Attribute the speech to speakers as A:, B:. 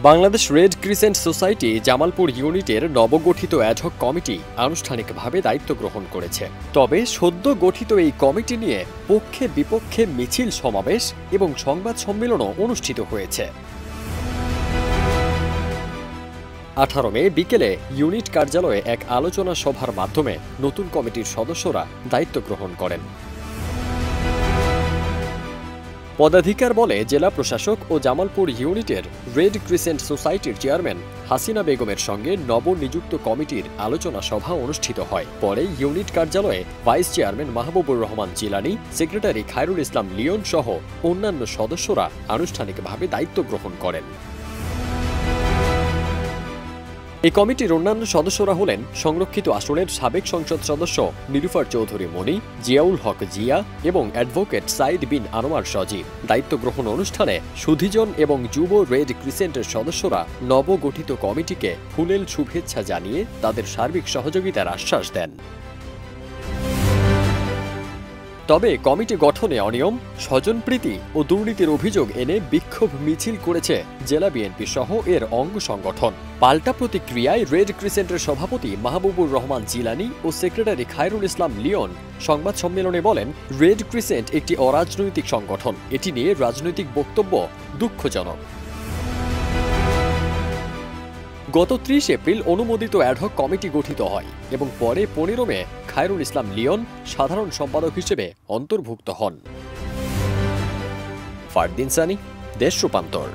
A: Bangladesh red crescent society Jamalpur ইউনিটের নবগঠিত ad hoc committee আনুষ্ঠানিকভাবে দায়িত্ব গ্রহণ করেছে। তবে সদ্য গঠিত এই কমিটি নিয়ে পক্ষে বিপক্ষে মিছিল সমাবেশ এবং সংবাদ সম্মেলনও অনুষ্ঠিত হয়েছে। 18 মে বিকেলে ইউনিট কার্যালয়ে এক আলোচনা সভার মাধ্যমে নতুন কমিটির সদস্যরা দায়িত্ব গ্রহণ করেন। পদাধিকার বলে জেলা প্রশাসক ও জামালপুর ইউনিটের রেড ক্রিসেন্ট সোসাইটির চেয়ারম্যান হাসিনা বেগমের সঙ্গে নবনিযুক্ত কমিটির আলোচনা সভা অনুষ্ঠিত হয়। পরে ইউনিট কার্যালয়ে vice chairman Mahbubur Rahman Jilani, secretary Khairul Islam Leon সহ অন্যান্য সদস্যরা আনুষ্ঠানিকভাবে দায়িত্ব গ্রহণ করেন। এই কমিটির অন্যান্য সদস্যরা হলেন সংরক্ষিত আসনের সাবেক সংসদ সদস্য নিলুফার চৌধুরী মনি, জিয়াউল হক জিয়া এবং অ্যাডভোকেট সাইদ বিন আনোয়ার সজীব। দায়িত্ব গ্রহণ অনুষ্ঠানে সুধীজন এবং যুব রেড ক্রিসেন্টের সদস্যরা নবগঠিত কমিটিকে ফুলেল শুভেচ্ছা জানিয়ে তাদের সার্বিক সহযোগিতার আশ্বাস দেন। তবে কমিটি গঠনে অনিয়ম, স্বজনপ্রীতি ও দুর্নীতির অভিযোগ এনে বিক্ষোভ মিছিল করেছে জেলা বিএনপি সহ এর অঙ্গ সংগঠন। পাল্টা প্রতিক্রিয়ায় রেড ক্রিসেন্টের সভাপতি মাহবুবুর রহমান জিলানী ও সেক্রেটারি খায়রুল ইসলাম লিওন সংবাদ সম্মেলনে বলেন, রেড ক্রিসেন্ট একটি অরাজনৈতিক সংগঠন। এটি নিয়ে রাজনৈতিক বক্তব্য দুঃখজনক। গত 30 এপ্রিল অনুমোদিত অ্যাডহক কমিটি গঠিত হয় এবং পরে 15 মে খায়রুল ইসলাম লিওন সাধারণ সম্পাদক হিসেবে অন্তর্ভুক্ত হন। ফারদিন সানি, দেশ রূপান্তর।